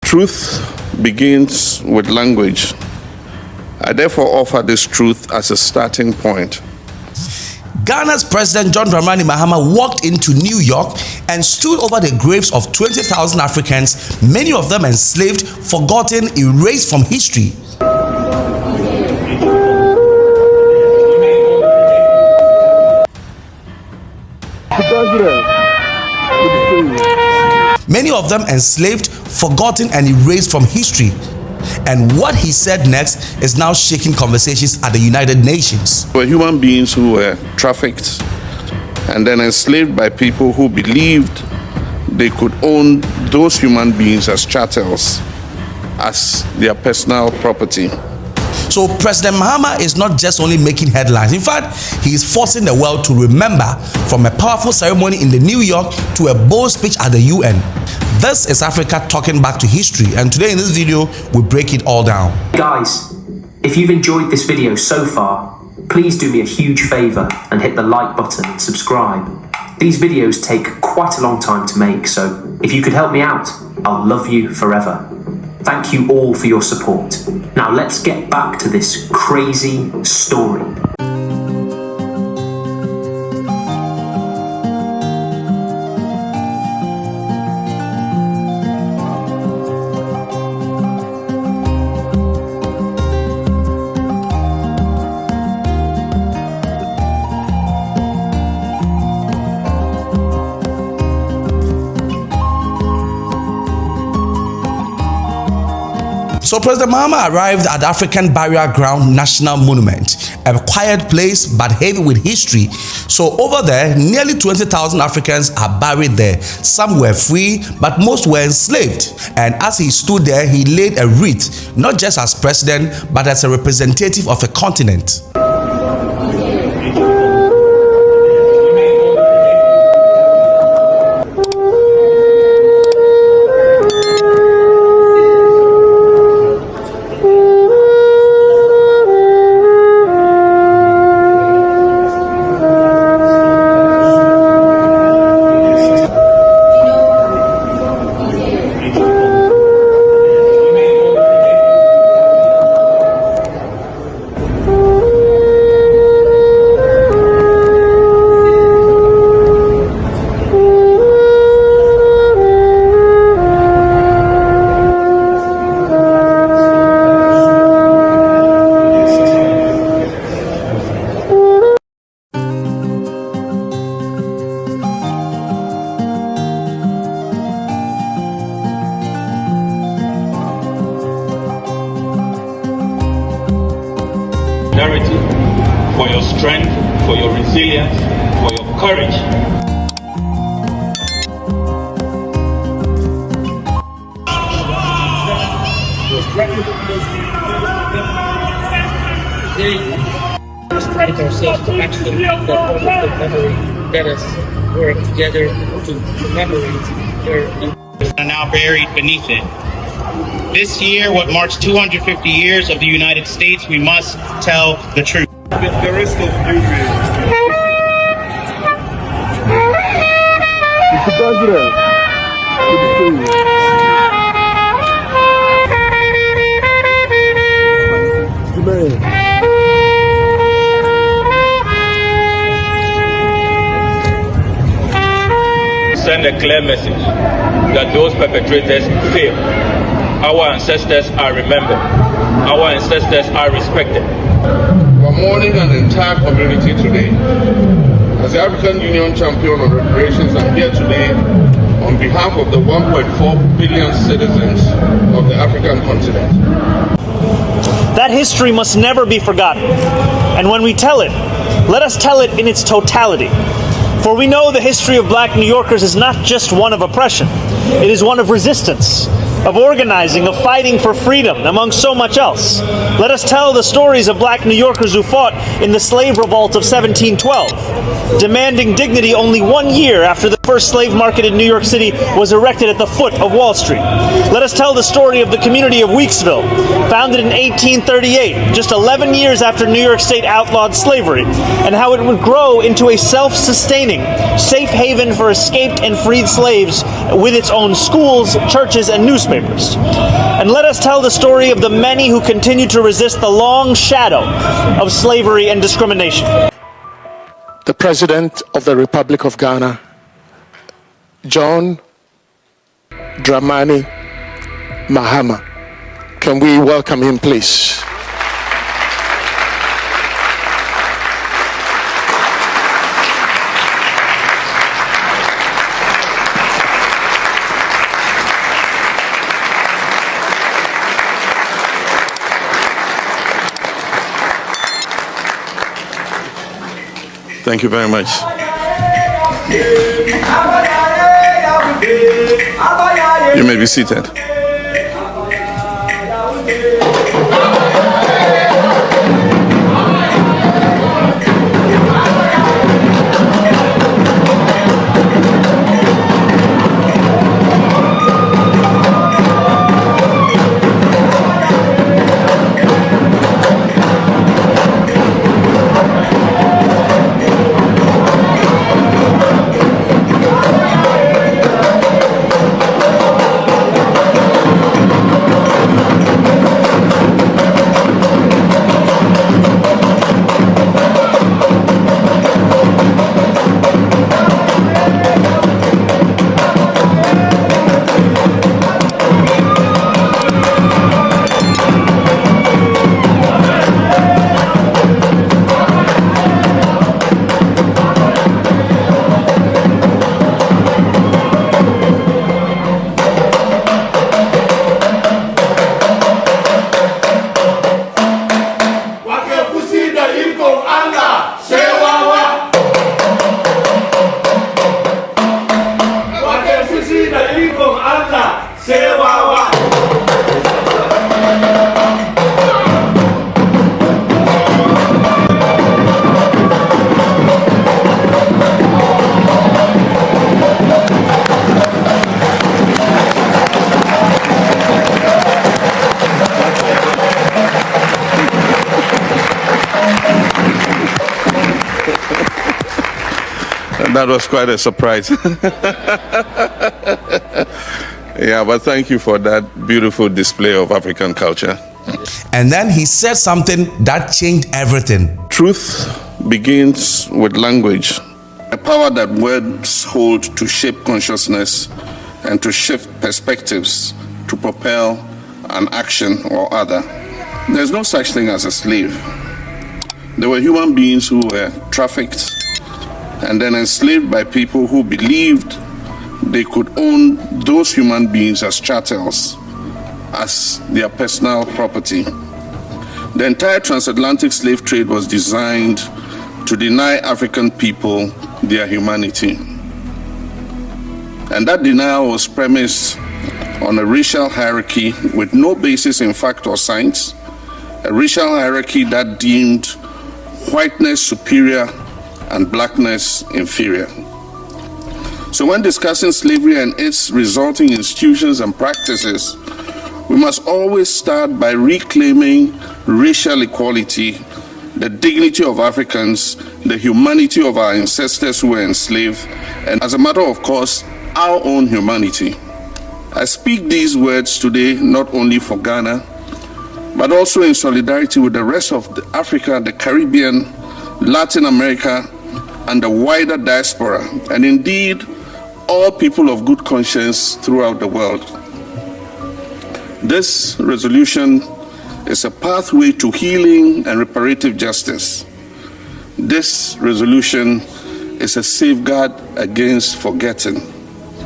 Truth begins with language. I therefore offer this truth as a starting point. Ghana's President John Dramani Mahama walked into New York and stood over the graves of 20,000 Africans, many of them enslaved, forgotten, erased from history. Many of them enslaved, forgotten, and erased from history. And what he said next is now shaking conversations at the United Nations. Were human beings who were trafficked and then enslaved by people who believed they could own those human beings as chattels, as their personal property. So President Mahama is not just only making headlines. In fact, he is forcing the world to remember, from a powerful ceremony in New York to a bold speech at the UN. This is Africa Talking Back to History, and today in this video, we break it all down. Guys, if you've enjoyed this video so far, please do me a huge favor and hit the like button and subscribe. These videos take quite a long time to make, so if you could help me out, I'll love you forever. Thank you all for your support. Now let's get back to this crazy story. So President Mahama arrived at the African Burial Ground National Monument, a quiet place but heavy with history. So over there, nearly 20,000 Africans are buried there. Some were free, but most were enslaved. And as he stood there, he laid a wreath, not just as president, but as a representative of a continent. For your strength, for your resilience, for your courage. We strike ourselves to actually make that wonderful memory that us work together to commemorate their are now buried beneath it. This year, what marks 250 years of the United States, we must tell the truth. The rest of you, Mr. President, good to see you. Send a clear message that those perpetrators fail. Our ancestors are remembered. Our ancestors are respected. We're mourning an entire community today. As the African Union champion on reparations, I'm here today on behalf of the 1.4 billion citizens of the African continent. That history must never be forgotten. And when we tell it, let us tell it in its totality. For we know the history of Black New Yorkers is not just one of oppression. It is one of resistance, of organizing, of fighting for freedom, among so much else. Let us tell the stories of Black New Yorkers who fought in the slave revolt of 1712, demanding dignity only 1 year after the first slave market in New York City was erected at the foot of Wall Street. Let us tell the story of the community of Weeksville, founded in 1838, just 11 years after New York State outlawed slavery, and how it would grow into a self-sustaining, safe haven for escaped and freed slaves with its own schools, churches, and newspapers. newspapers. And let us tell the story of the many who continue to resist the long shadow of slavery and discrimination. The President of the Republic of Ghana, John Dramani Mahama. Can we welcome him, please? Thank you very much. You may be seated. That was quite a surprise. Yeah, but thank you for that beautiful display of African culture. And then he said something that changed everything. Truth begins with language. A power that words hold to shape consciousness and to shift perspectives to propel an action or other. There's no such thing as a slave. There were human beings who were trafficked and then enslaved by people who believed they could own those human beings as chattels, as their personal property. The entire transatlantic slave trade was designed to deny African people their humanity. And that denial was premised on a racial hierarchy with no basis in fact or science, a racial hierarchy that deemed whiteness superior and blackness inferior. So when discussing slavery and its resulting institutions and practices, we must always start by reclaiming racial equality, the dignity of Africans, the humanity of our ancestors who were enslaved, and as a matter of course, our own humanity. I speak these words today not only for Ghana, but also in solidarity with the rest of Africa, the Caribbean, Latin America, and the wider diaspora, and indeed all people of good conscience throughout the world. This resolution is a pathway to healing and reparative justice. This resolution is a safeguard against forgetting.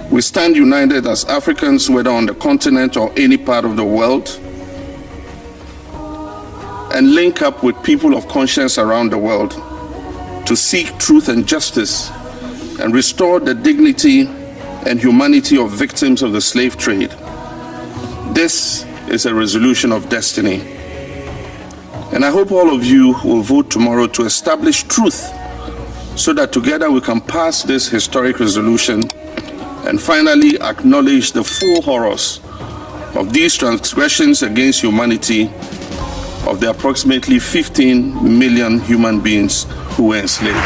We stand united as Africans, whether on the continent or any part of the world, and link up with people of conscience around the world to seek truth and justice and restore the dignity and humanity of victims of the slave trade. This is a resolution of destiny. And I hope all of you will vote tomorrow to establish truth so that together we can pass this historic resolution and finally acknowledge the full horrors of these transgressions against humanity of the approximately 15 million human beings who were enslaved.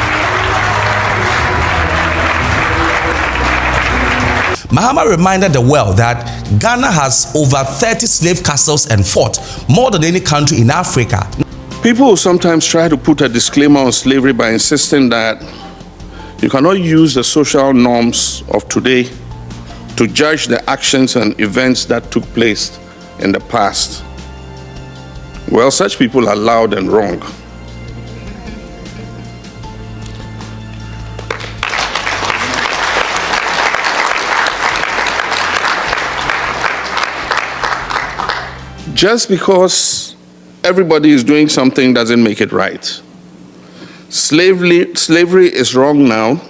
Mahama reminded the world that Ghana has over 30 slave castles and forts, more than any country in Africa. People sometimes try to put a disclaimer on slavery by insisting that you cannot use the social norms of today to judge the actions and events that took place in the past. Well, such people are loud and wrong. Just because everybody is doing something doesn't make it right. Slavery is wrong now,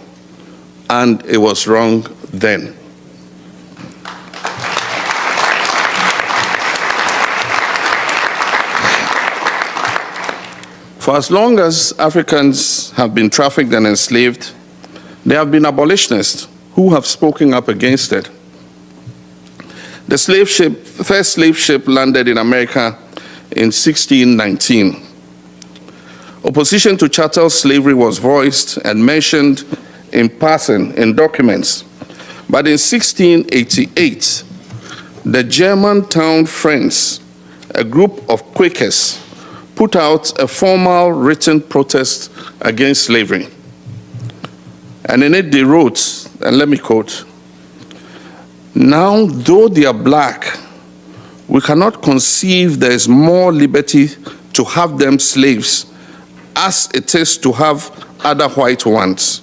and it was wrong then. For as long as Africans have been trafficked and enslaved, there have been abolitionists who have spoken up against it. The first slave ship landed in America in 1619. Opposition to chattel slavery was voiced and mentioned in passing in documents. But in 1688, the Germantown Friends, a group of Quakers, put out a formal written protest against slavery. And in it they wrote, and let me quote, "Now, though they are black, we cannot conceive there is more liberty to have them slaves as it is to have other white ones.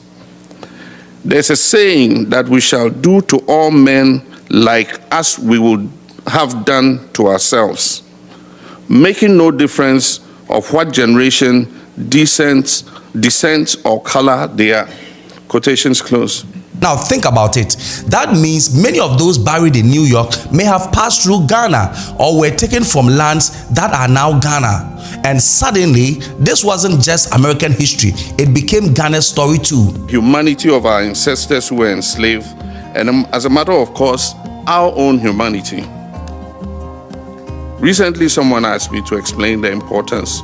There's a saying that we shall do to all men like as we would have done to ourselves, making no difference of what generation, descent, or color they are." Quotations close. Now think about it. That means many of those buried in New York may have passed through Ghana or were taken from lands that are now Ghana. And suddenly, this wasn't just American history, it became Ghana's story too. Humanity of our ancestors who were enslaved, and as a matter of course, our own humanity. Recently, someone asked me to explain the importance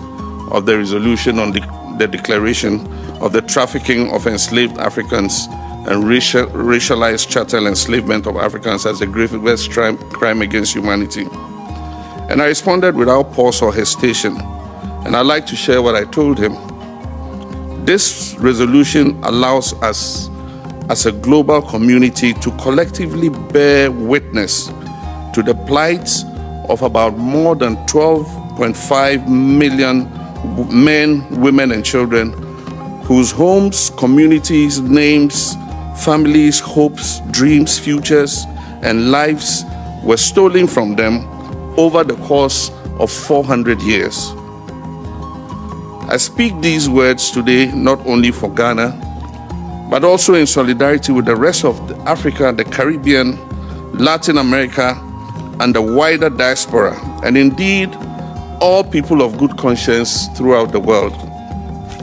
of the resolution on the Declaration of the Trafficking of Enslaved Africans and racialized chattel enslavement of Africans as the gravest crime against humanity. And I responded without pause or hesitation, and I'd like to share what I told him. This resolution allows us as a global community to collectively bear witness to the plight of about more than 12.5 million men, women, and children whose homes, communities, names, families, hopes, dreams, futures, and lives were stolen from them over the course of 400 years. I speak these words today not only for Ghana, but also in solidarity with the rest of Africa, the Caribbean, Latin America, and the wider diaspora, and indeed all people of good conscience throughout the world.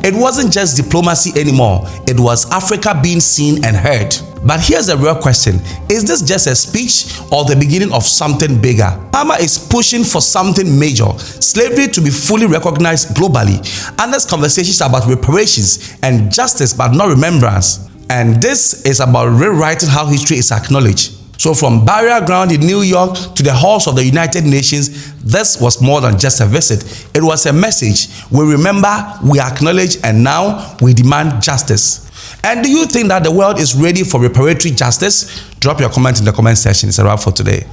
It wasn't just diplomacy anymore, it was Africa being seen and heard. But here's the real question: is this just a speech or the beginning of something bigger? Mahama is pushing for something major, slavery to be fully recognized globally, and there's conversations about reparations and justice but not remembrance. And this is about rewriting how history is acknowledged. So from Barrier Ground in New York to the halls of the United Nations, this was more than just a visit. It was a message. We remember, we acknowledge, and now we demand justice. And do you think that the world is ready for reparatory justice? Drop your comment in the comment section. It's a wrap for today.